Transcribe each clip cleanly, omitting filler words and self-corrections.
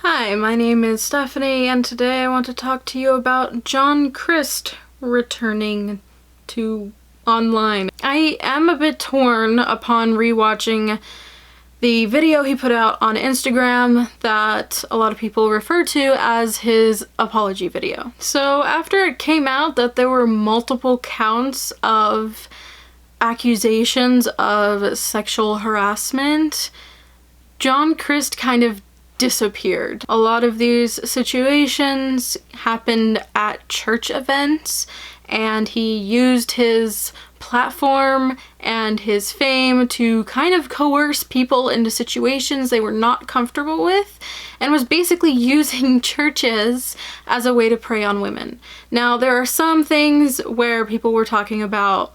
Hi, my name is Stephanie, and today I want to talk to you about John Crist returning to online. I am a bit torn upon rewatching the video he put out on Instagram that a lot of people refer to as his apology video. So after it came out that there were multiple counts of accusations of sexual harassment, John Crist kind of disappeared. A lot of these situations happened at church events, and he used his platform and his fame to kind of coerce people into situations they were not comfortable with, and was basically using churches as a way to prey on women. Now, there are some things where people were talking about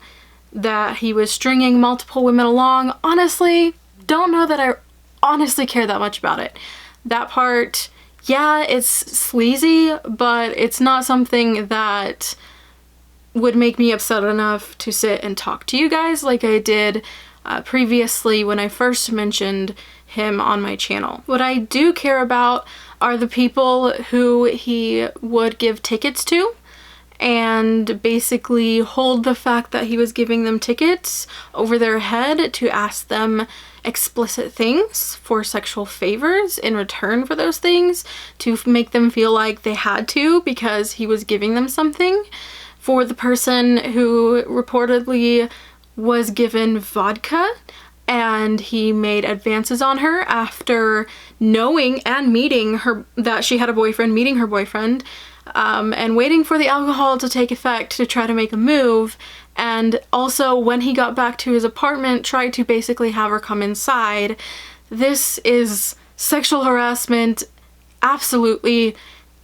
that he was stringing multiple women along. Honestly, don't know that I honestly care that much about it. That part, yeah, it's sleazy, but it's not something that would make me upset enough to sit and talk to you guys like I did previously when I first mentioned him on my channel. What I do care about are the people who he would give tickets to and basically hold the fact that he was giving them tickets over their head to ask them explicit things for sexual favors in return for those things, to make them feel like they had to because he was giving them something. For the person who reportedly was given vodka and he made advances on her after knowing and meeting her, that she had a boyfriend, meeting her boyfriend, and waiting for the alcohol to take effect to try to make a move, and also when he got back to his apartment tried to basically have her come inside. This is sexual harassment, absolutely,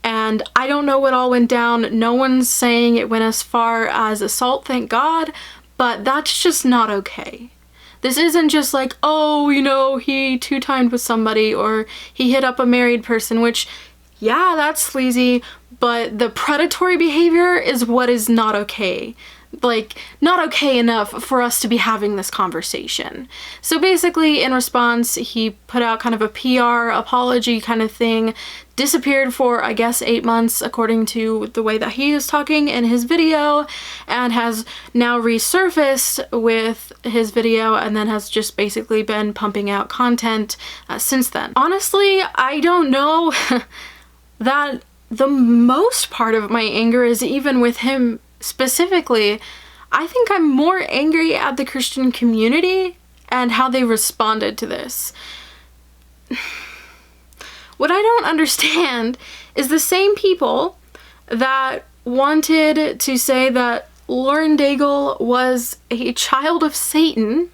and I don't know what all went down. No one's saying it went as far as assault, thank God, but that's just not okay. This isn't just like, oh, you know, he two-timed with somebody or he hit up a married person, which, yeah, that's sleazy, but the predatory behavior is what is not okay. Like, not okay enough for us to be having this conversation. So basically, in response, he put out kind of a PR apology kind of thing, disappeared for, I guess, 8 months, according to the way that he is talking in his video, and has now resurfaced with his video, and then has just basically been pumping out content since then. Honestly, I don't know that the most part of my anger is even with him specifically. I think I'm more angry at the Christian community and how they responded to this. What I don't understand is the same people that wanted to say that Lauren Daigle was a child of Satan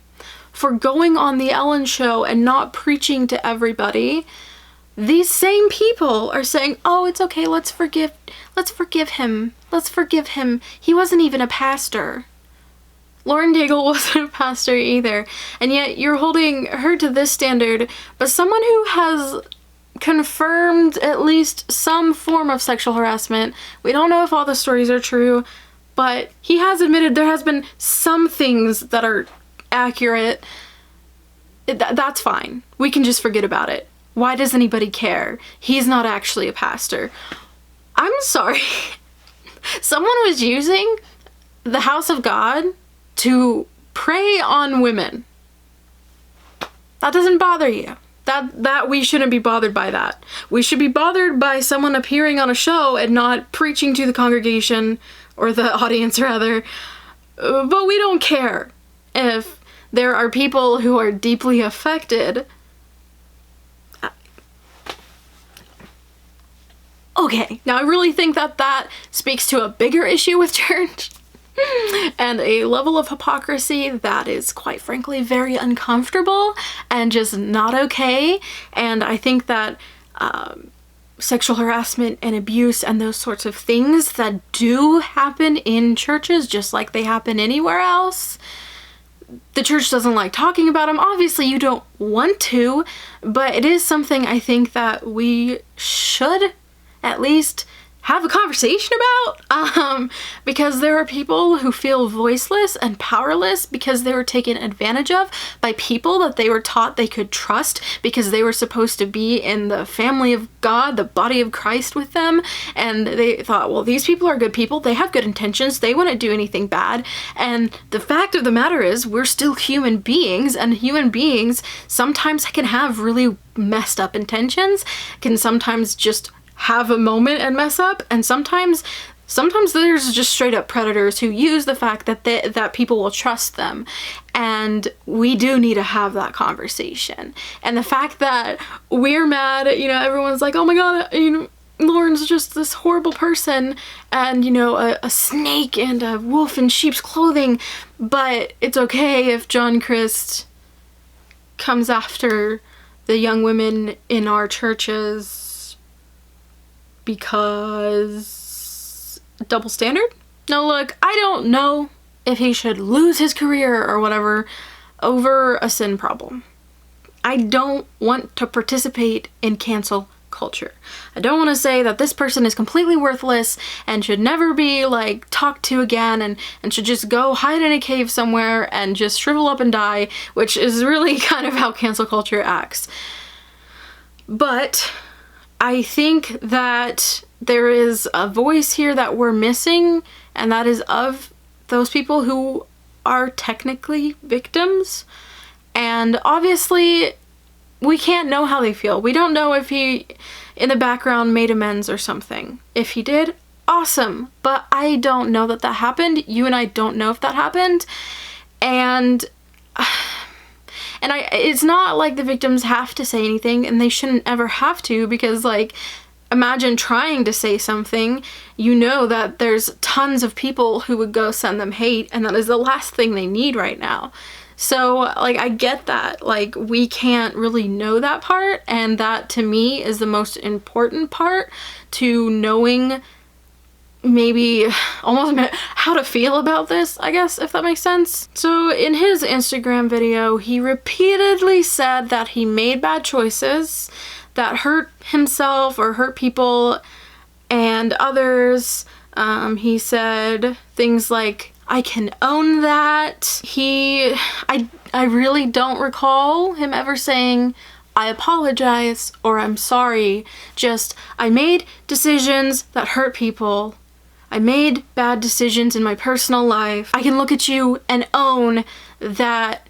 for going on the Ellen show and not preaching to everybody. These same people are saying, oh, it's okay, let's forgive him. Let's forgive him. He wasn't even a pastor. Lauren Daigle wasn't a pastor either. And yet you're holding her to this standard, but someone who has confirmed at least some form of sexual harassment. We don't know if all the stories are true, but he has admitted there has been some things that are accurate. That's fine. We can just forget about it. Why does anybody care? He's not actually a pastor. I'm sorry. Someone was using the house of God to prey on women. That doesn't bother you. That we shouldn't be bothered by that. We should be bothered by someone appearing on a show and not preaching to the congregation, or the audience rather. But we don't care if there are people who are deeply affected. Okay, now I really think that that speaks to a bigger issue with church and a level of hypocrisy that is, quite frankly, very uncomfortable and just not okay. And I think that sexual harassment and abuse and those sorts of things that do happen in churches, just like they happen anywhere else, the church doesn't like talking about them. Obviously, you don't want to, but it is something I think that we should at least have a conversation about, because there are people who feel voiceless and powerless because they were taken advantage of by people that they were taught they could trust because they were supposed to be in the family of God, the body of Christ with them, and they thought, well, these people are good people, they have good intentions, they wouldn't do anything bad. And the fact of the matter is, we're still human beings, and human beings sometimes can have really messed up intentions, can sometimes just have a moment and mess up, and sometimes there's just straight up predators who use the fact that that people will trust them, and we do need to have that conversation. And the fact that we're mad, you know, everyone's like, oh my god, you know, Lauren's just this horrible person, and, you know, a snake and a wolf in sheep's clothing, but it's okay if John Crist comes after the young women in our churches because double standard? No, look, I don't know if he should lose his career or whatever over a sin problem. I don't want to participate in cancel culture. I don't want to say that this person is completely worthless and should never be like talked to again and should just go hide in a cave somewhere and just shrivel up and die, which is really kind of how cancel culture acts. But I think that there is a voice here that we're missing, and that is of those people who are technically victims. And obviously, we can't know how they feel. We don't know if he, in the background, made amends or something. If he did, awesome. But I don't know that that happened. You and I don't know if that happened. And it's not like the victims have to say anything, and they shouldn't ever have to, because, like, imagine trying to say something, you know that there's tons of people who would go send them hate, and that is the last thing they need right now. So, like, I get that, like, we can't really know that part, and that, to me, is the most important part to knowing maybe almost how to feel about this, I guess, if that makes sense. So in his Instagram video, he repeatedly said that he made bad choices that hurt himself or hurt people and others. He said things like, I can own that. I really don't recall him ever saying, I apologize or I'm sorry. Just, I made decisions that hurt people. I made bad decisions in my personal life. I can look at you and own that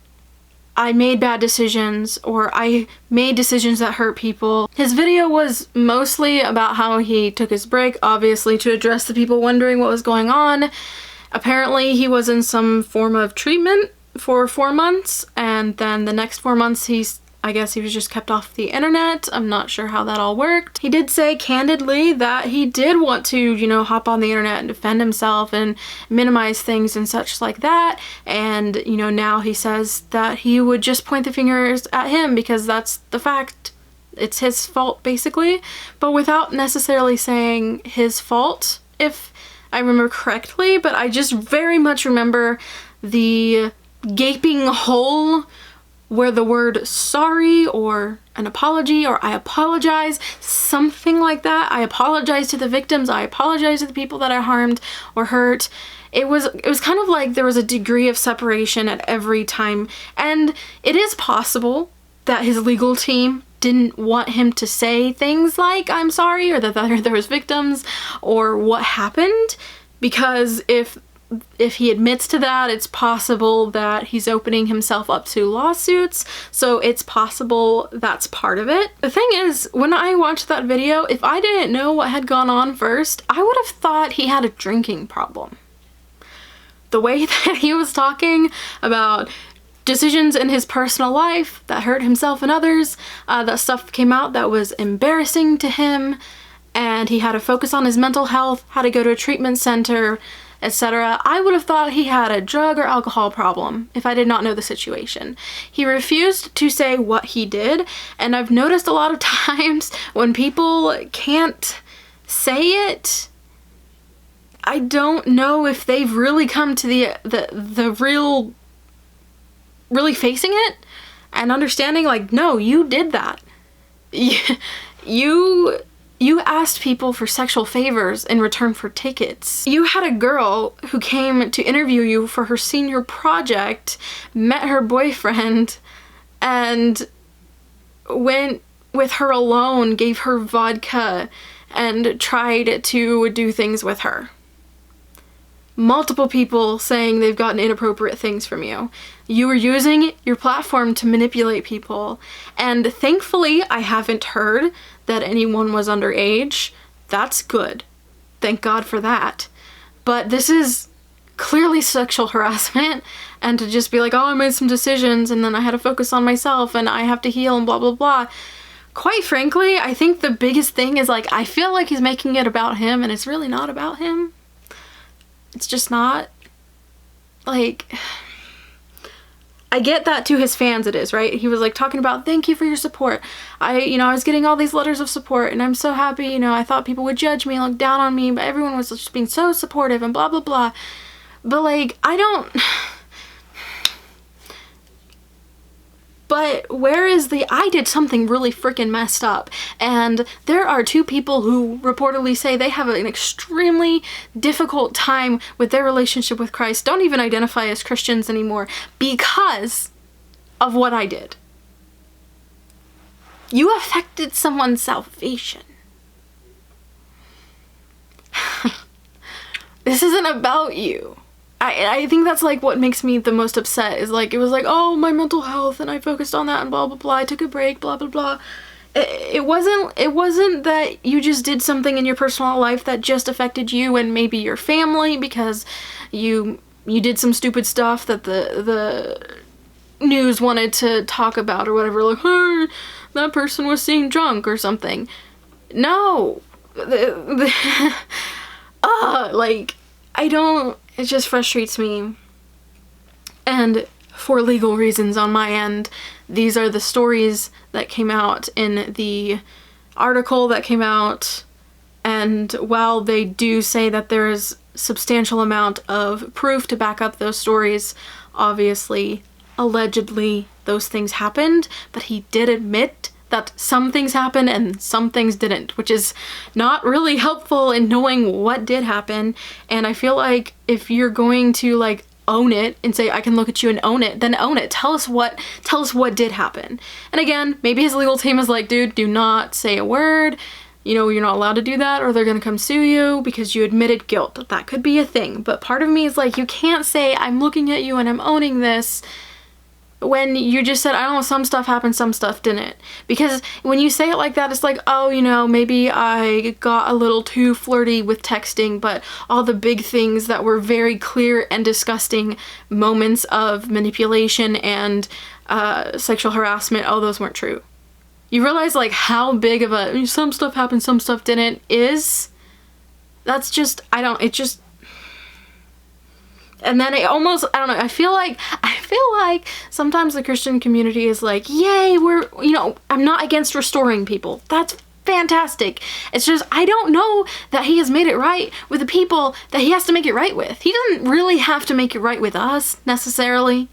I made bad decisions, or I made decisions that hurt people. His video was mostly about how he took his break, obviously to address the people wondering what was going on. Apparently he was in some form of treatment for 4 months, and then the next 4 months I guess he was just kept off the internet. I'm not sure how that all worked. He did say candidly that he did want to, you know, hop on the internet and defend himself and minimize things and such like that. And, you know, now he says that he would just point the fingers at him because that's the fact. It's his fault, basically. But without necessarily saying his fault, if I remember correctly. But I just very much remember the gaping hole where the word sorry or an apology or I apologize, something like that. I apologize to the victims. I apologize to the people that I harmed or hurt. It was kind of like there was a degree of separation at every time. And it is possible that his legal team didn't want him to say things like I'm sorry or that there was victims or what happened, because if he admits to that, it's possible that he's opening himself up to lawsuits, so it's possible that's part of it. The thing is, when I watched that video, if I didn't know what had gone on first, I would have thought he had a drinking problem. The way that he was talking about decisions in his personal life that hurt himself and others, that stuff came out that was embarrassing to him, and he had to focus on his mental health, had to go to a treatment center, etc. I would have thought he had a drug or alcohol problem if I did not know the situation. He refused to say what he did, and I've noticed a lot of times when people can't say it, I don't know if they've really come to the real, really facing it and understanding, like, no, you did that. You You asked people for sexual favors in return for tickets. You had a girl who came to interview you for her senior project, met her boyfriend, and went with her alone, gave her vodka, and tried to do things with her. Multiple people saying they've gotten inappropriate things from you. You were using your platform to manipulate people, and thankfully I haven't heard that anyone was underage. That's good. Thank God for that. But this is clearly sexual harassment, and to just be like, oh, I made some decisions and then I had to focus on myself and I have to heal and blah blah blah. Quite frankly, I think the biggest thing is, like, I feel like he's making it about him and it's really not about him. It's just not. Like, I get that to his fans it is, right? He was like talking about, thank you for your support. I was getting all these letters of support and I'm so happy, I thought people would judge me and look down on me, but everyone was just being so supportive and blah blah blah. But like, but where is I did something really freaking messed up, and there are two people who reportedly say they have an extremely difficult time with their relationship with Christ, don't even identify as Christians anymore because of what I did. You affected someone's salvation. This isn't about you. I think that's like what makes me the most upset, is like, it was like, oh, my mental health and I focused on that and blah blah blah, I took a break, blah blah blah. It wasn't that you just did something in your personal life that just affected you and maybe your family because you did some stupid stuff that the news wanted to talk about or whatever, like, hey, that person was seen drunk or something. No. Like, it just frustrates me. And for legal reasons on my end, these are the stories that came out in the article that came out. And while they do say that there's substantial amount of proof to back up those stories, obviously, allegedly, those things happened, but he did admit that some things happened and some things didn't, which is not really helpful in knowing what did happen. And I feel like if you're going to like own it and say, I can look at you and own it, then own it. Tell us what did happen. And again, maybe his legal team is like, dude, do not say a word. You're not allowed to do that or they're gonna come sue you because you admitted guilt. That could be a thing. But part of me is like, you can't say, I'm looking at you and I'm owning this, when you just said, I don't know, some stuff happened, some stuff didn't. Because when you say it like that, it's like, oh, maybe I got a little too flirty with texting, but all the big things that were very clear and disgusting moments of manipulation and sexual harassment, those weren't true. You realize like how big of a some stuff happened, some stuff didn't is? That's just, and then it almost, I don't know, I feel like sometimes the Christian community is like, yay, I'm not against restoring people. That's fantastic. It's just, I don't know that he has made it right with the people that he has to make it right with. He doesn't really have to make it right with us, necessarily,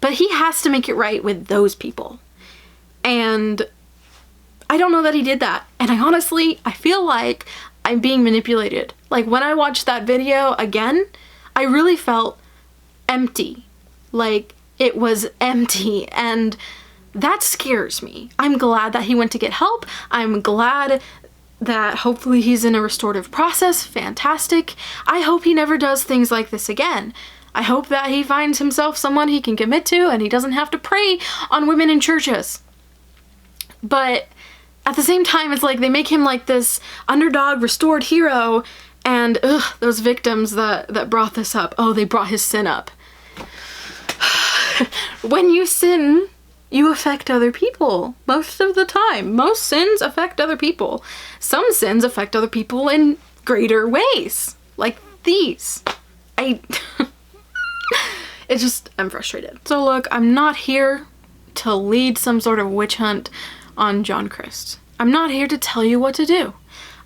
but he has to make it right with those people. And I don't know that he did that. And I feel like I'm being manipulated. Like, when I watched that video again, I really felt empty. Like, it was empty, and that scares me. I'm glad that he went to get help. I'm glad that hopefully he's in a restorative process. Fantastic. I hope he never does things like this again. I hope that he finds himself someone he can commit to and he doesn't have to prey on women in churches. But at the same time, it's like they make him like this underdog restored hero, and those victims that brought this up, they brought his sin up. When you sin, you affect other people most of the time. Most sins affect other people. Some sins affect other people in greater ways, like these. I'm frustrated. So look, I'm not here to lead some sort of witch hunt on John Crist. I'm not here to tell you what to do.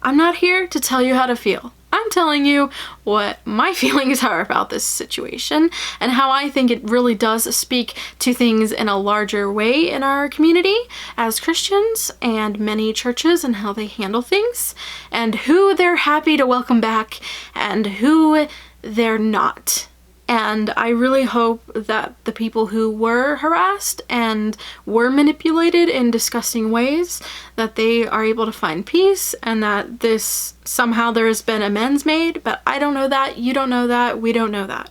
I'm not here to tell you how to feel. I'm I'm telling you what my feelings are about this situation and how I think it really does speak to things in a larger way in our community as Christians and many churches and how they handle things and who they're happy to welcome back and who they're not. And I really hope that the people who were harassed and were manipulated in disgusting ways, that they are able to find peace and that this somehow there has been amends made, but I don't know that, you don't know that, we don't know that.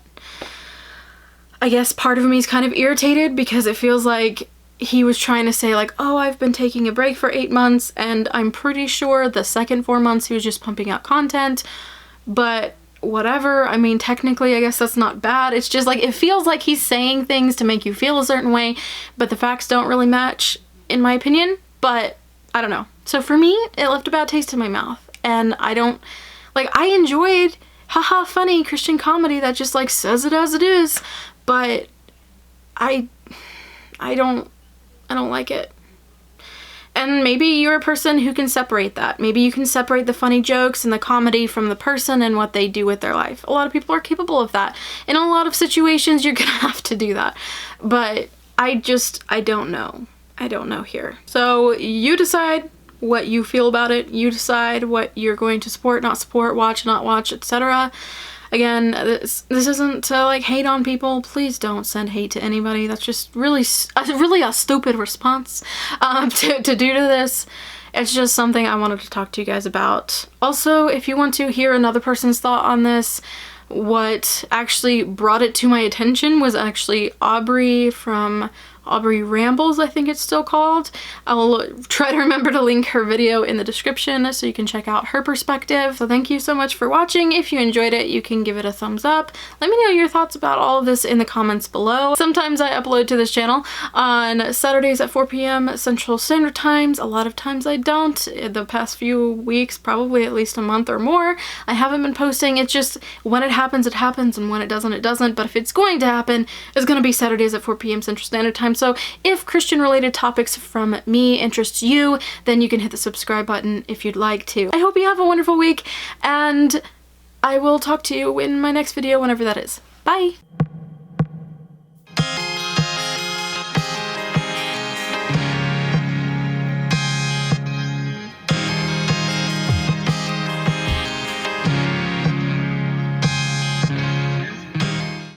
I guess part of me is kind of irritated because it feels like he was trying to say like, oh, I've been taking a break for 8 months, and I'm pretty sure the second 4 months he was just pumping out content, but whatever. I mean, technically, I guess that's not bad. It's just like, it feels like he's saying things to make you feel a certain way, but the facts don't really match, in my opinion, but I don't know. So for me, it left a bad taste in my mouth, and I don't, like, I enjoyed haha funny Christian comedy that just like says it as it is, but I don't like it. And maybe you're a person who can separate that. Maybe you can separate the funny jokes and the comedy from the person and what they do with their life. A lot of people are capable of that. In a lot of situations, you're gonna have to do that. But I don't know. I don't know here. So you decide what you feel about it. You decide what you're going to support, not support, watch, not watch, etc. Again, this isn't to like hate on people. Please don't send hate to anybody. That's just really a stupid response to do to this. It's just something I wanted to talk to you guys about. Also, if you want to hear another person's thought on this, what actually brought it to my attention was actually Aubrey from Aubrey Rambles, I think it's still called. I'll try to remember to link her video in the description so you can check out her perspective. So thank you so much for watching. If you enjoyed it, you can give it a thumbs up. Let me know your thoughts about all of this in the comments below. Sometimes I upload to this channel on Saturdays at 4 p.m. Central Standard Times. A lot of times I don't. The past few weeks, probably at least a month or more, I haven't been posting. It's just when it happens, and when it doesn't, it doesn't. But if it's going to happen, it's going to be Saturdays at 4 p.m. Central Standard Time. So if Christian related topics from me interest you, then you can hit the subscribe button if you'd like to. I hope you have a wonderful week, and I will talk to you in my next video whenever that is. Bye!